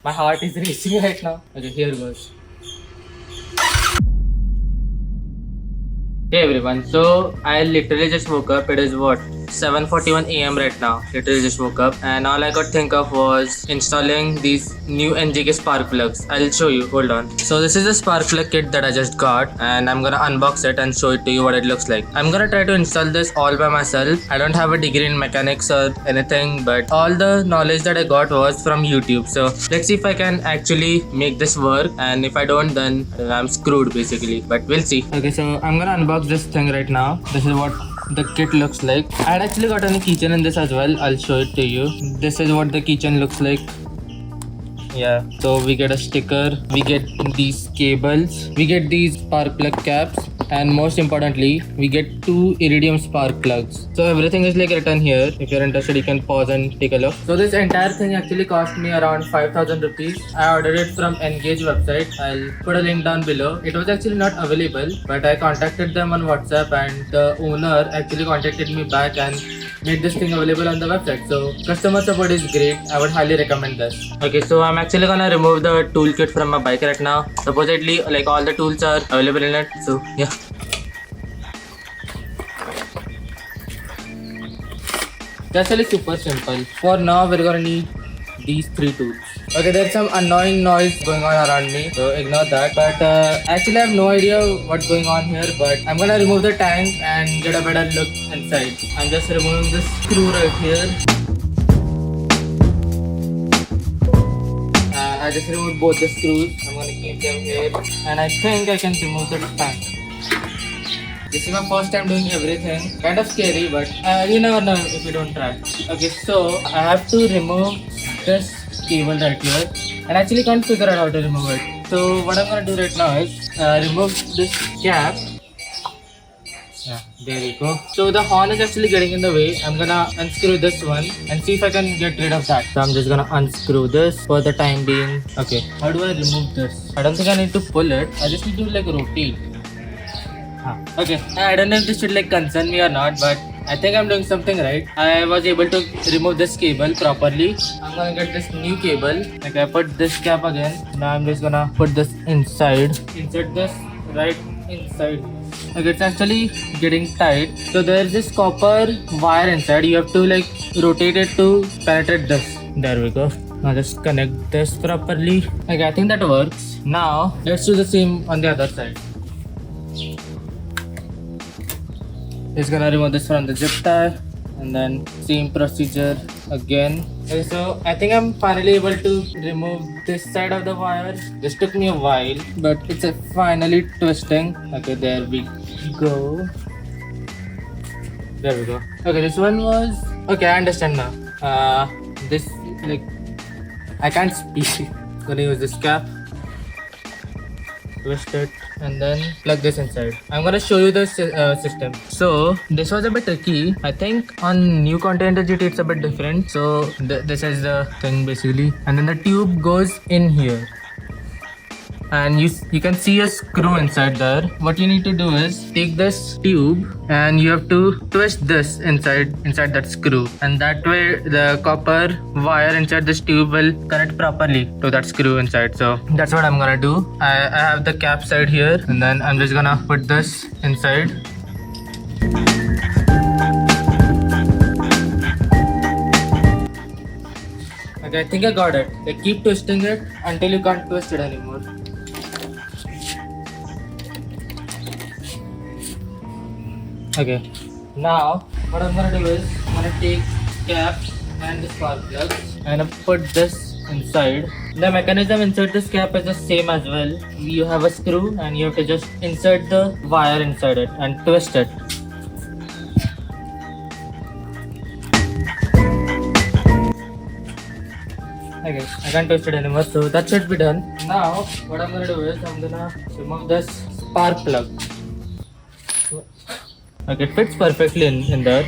My heart is racing right now. Okay, here goes. Hey everyone, so I literally just woke up. It is what 7:41 a.m. right now. Literally just woke up, and all I could think of was installing these new NGK spark plugs. I'll show you. Hold on. So this is the spark plug kit that I just got, and I'm gonna unbox it and show it to you what it looks like. I'm gonna try to install this all by myself. I don't have a degree in mechanics or anything, but all the knowledge that I got was from YouTube. So let's see if I can actually make this work, and if I don't, then I'm screwed basically. But we'll see. Okay, so I'm gonna unbox this thing right now. This is what the kit looks like. I had actually gotten a keychain in this as well. I'll show it to you. This is what the keychain looks like. Yeah, so we get a sticker, we get these cables, we get these spark plug caps, and most importantly we get two iridium spark plugs. So everything is like written here. If you're interested, you can pause and take a look. So this entire thing actually cost me around 5,000 rupees. I ordered it from Engage website. I'll put a link down below. It was actually not available, but I contacted them on WhatsApp, and the owner actually contacted me back and made this thing available on the website. So customer support is great. I would highly recommend this. Okay, so I'm actually gonna remove the toolkit from my bike right now. Supposedly like all the tools are available in it. So yeah. That's really super simple. For now we're gonna need these three tools. Okay, there's some annoying noise going on around me, so ignore that. But actually I have no idea what's going on here, but I'm gonna remove the tank and get a better look inside. I'm just removing this screw right here. I just removed both the screws. I'm gonna keep them here, and I think I can remove the tank. This is my first time doing everything. Kind of scary, but you never know if you don't try. Okay, so I have to remove this cable right here, and actually can't figure out how to remove it. So what I'm gonna do right now is remove this cap. Yeah, there we go. So the horn is actually getting in the way. I'm gonna unscrew this one and see if I can get rid of that. So I'm just gonna unscrew this for the time being. Okay, how do I remove this? I don't think I need to pull it. I just need to like rotate. Okay, I don't know if this should like concern me or not, but I think I'm doing something right. I was able to remove this cable properly. I'm gonna get this new cable. Like I put this cap again. Now I'm just gonna put this inside. Insert this right inside. Okay, it's actually getting tight. So there's this copper wire inside. You have to like rotate it to penetrate this. There we go. Now just connect this properly. Okay, I think that works. Now let's do the same on the other side. Just gonna remove this from the zip tie, and then same procedure again. Okay, so I think I'm finally able to remove this side of the wire. This took me a while, but it's finally twisting. Okay, there we go. There we go. Okay, this one was okay. I understand now. This like I can't speak. Gonna use this cap. Twist it and then plug this inside. I'm gonna show you the system. So this was a bit tricky. I think on new Continental GT it's a bit different. So this is the thing basically, and then the tube goes in here, and you can see a screw inside there. What you need to do is take this tube and you have to twist this inside that screw, and that way the copper wire inside this tube will connect properly to that screw inside. So that's what I'm gonna do. I have the cap side here, and then I'm just gonna put this inside. Okay, I think I got it. Like, keep twisting it until you can't twist it anymore. Okay, now what I'm gonna do is I'm gonna take cap and the spark plug and put this inside. The mechanism inside this cap is the same as well. You have a screw and you have to just insert the wire inside it and twist it. Okay, I can't twist it anymore, so that should be done. Now what I'm gonna do is I'm gonna remove this spark plug. Okay, it fits perfectly in there.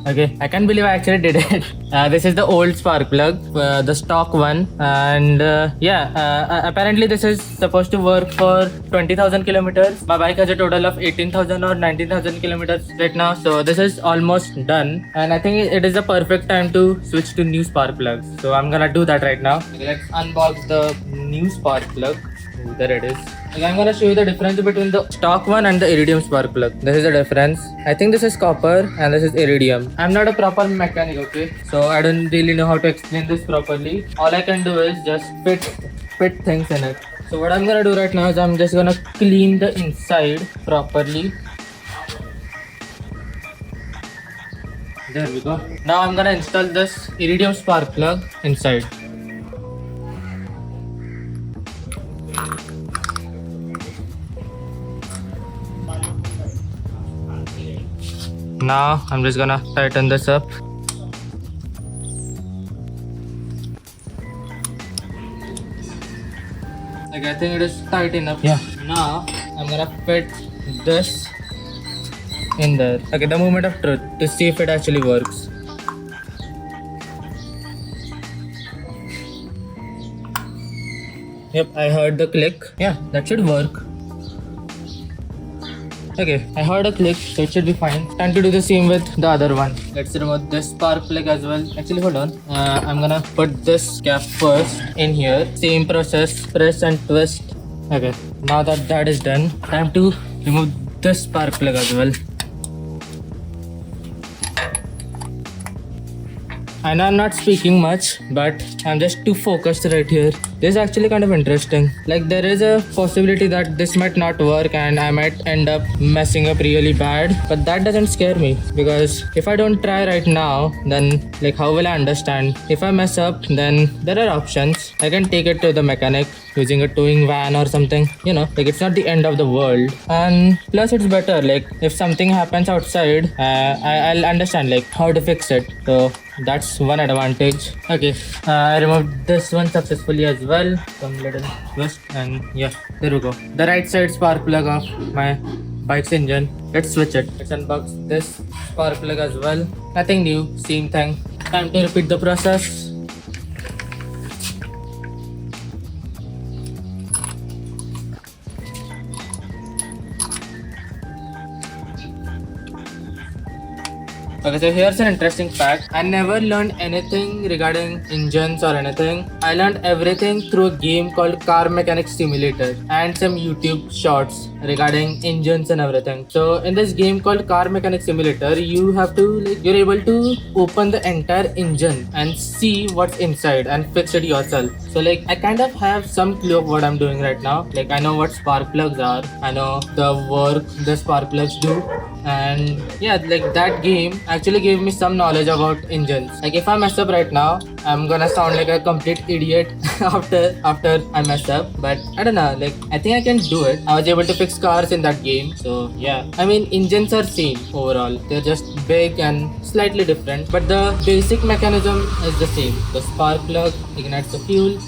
Okay, I can't believe I actually did it. This is the old spark plug, the stock one, and apparently this is supposed to work for 20,000 kilometers. My bike has a total of 18,000 or 19,000 kilometers right now, so this is almost done, and I think it is the perfect time to switch to new spark plugs. So I'm gonna do that right now. Okay, let's unbox the new spark plug. Ooh, there it is. Okay, I'm gonna show you the difference between the stock one and the iridium spark plug. This is the difference. I think this is copper and this is iridium. I'm not a proper mechanic, okay? So I don't really know how to explain this properly. All I can do is just fit things in it. So what I'm gonna do right now is I'm just gonna clean the inside properly. There we go. Now I'm gonna install this iridium spark plug inside. Now I'm just gonna tighten this up. Okay, I think it is tight enough. Yeah. Now I'm gonna fit this in there. Okay, the moment of truth to see if it actually works. Yep, I heard the click. Yeah, that should work. Okay, I heard a click, so it should be fine. Time to do the same with the other one. Let's remove this spark plug as well. Actually, hold on. I'm gonna put this cap first in here. Same process, press and twist. Okay, now that that is done, time to remove this spark plug as well. I know I'm not speaking much, but I'm just too focused right here. This is actually kind of interesting. Like there is a possibility that this might not work and I might end up messing up really bad. But that doesn't scare me because if I don't try right now, then like how will I understand? If I mess up, then there are options. I can take it to the mechanic using a towing van or something. You know, like it's not the end of the world. And plus it's better. Like if something happens outside, I'll understand like how to fix it. So that's one advantage. Okay, I removed this one successfully as well. Some little twist and yeah, there we go. The right side spark plug of my bike's engine. Let's switch it. Let's unbox this spark plug as well. Nothing new, same thing. Time to repeat the process. Okay, so here's an interesting fact. I never learned anything regarding engines or anything. I learned everything through a game called Car Mechanics Simulator and some YouTube shorts regarding engines and everything. So in this game called Car Mechanics Simulator, you have to you're able to open the entire engine and see what's inside and fix it yourself. So like I kind of have some clue of what I'm doing right now. Like I know what spark plugs are. I know the work the spark plugs do. And yeah, like that game actually gave me some knowledge about engines. Like if I mess up right now, I'm gonna sound like a complete idiot after I mess up. But I don't know, like I think I can do it. I was able to fix cars in that game. So yeah, I mean engines are same overall. They're just big and slightly different, but the basic mechanism is the same. The spark plug ignites the fuel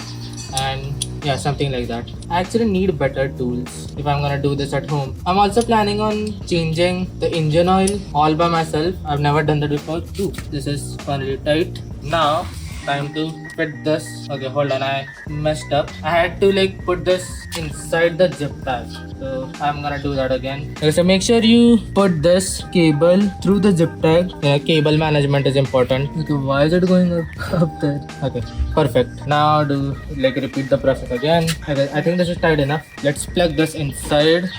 and yeah, something like that. I actually need better tools if I'm gonna do this at home. I'm also planning on changing the engine oil all by myself. I've never done that before. Ooh, this is finally tight. Now time to fit this. Okay, hold on, I messed up. I had to like put this inside the zip tag. So I'm gonna do that again. Okay, so make sure you put this cable through the zip tag. Yeah, cable management is important. Okay, why is it going up there? Okay, perfect. Now do like repeat the process again. Okay, I think this is tight enough. Let's plug this inside.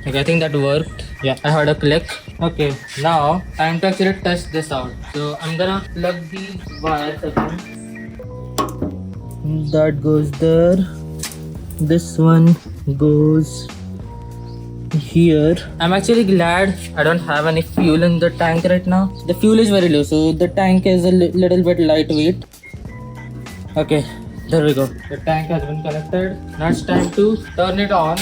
Okay, I think that worked. Yeah, I heard a click. Okay, now time to actually test this out. So I'm gonna plug these wires again. That goes there. This one goes here. I'm actually glad I don't have any fuel in the tank right now. The fuel is very low, so the tank is a little bit lightweight. Okay, there we go. The tank has been connected. Now it's time to turn it on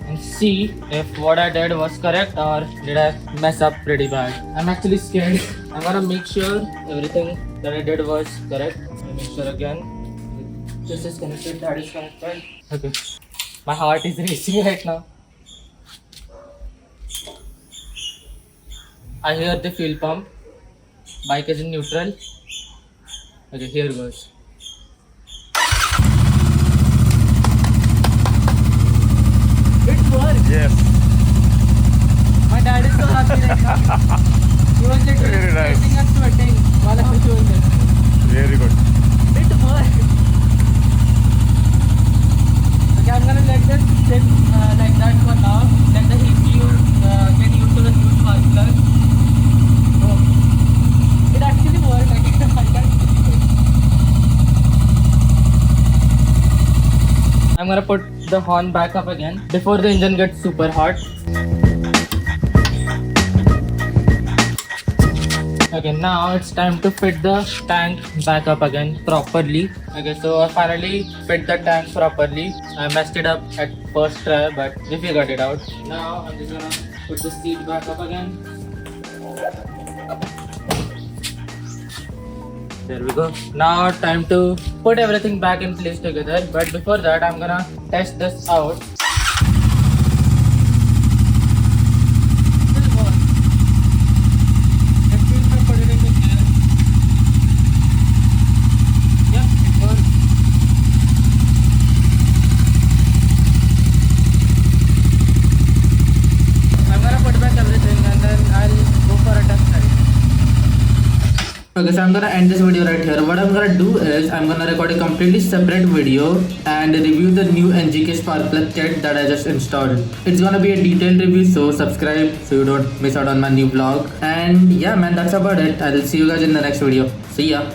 and see if what I did was correct or did I mess up pretty bad. I'm actually scared. I'm gonna make sure everything that I did was correct. I'll make sure again. This is connected, that is connected. Okay. My heart is racing right now. I hear the fuel pump. Bike is in neutral. Okay, here goes. It worked. Yes. My dad is so happy right now. He was literally Very nice. sweating and sweating while I was doing this. Very good. It worked. Okay, I'm gonna let this sit like that for now. Let the ECU get used to the new spark plug. Oh. It actually worked. I can't believe it. I'm gonna put the horn back up again before the engine gets super hot. Okay, now it's time to fit the tank back up again properly. Okay, so I finally fit the tank properly. I messed it up at first try, but we figured it out. Now I'm just gonna put the seat back up again. There we go. Now time to put everything back in place together. But before that, I'm gonna test this out. Still works. Let's see if I put it into gear. Yep, it works. I'm gonna put back everything and then I'll go for a test ride. Okay, so I'm gonna end this video right here. What I'm gonna do is I'm gonna record a completely separate video and review the new NGK spark plug kit that I just installed. It's gonna be a detailed review, so subscribe so you don't miss out on my new vlog. And yeah, man, that's about it. I'll see you guys in the next video. See ya.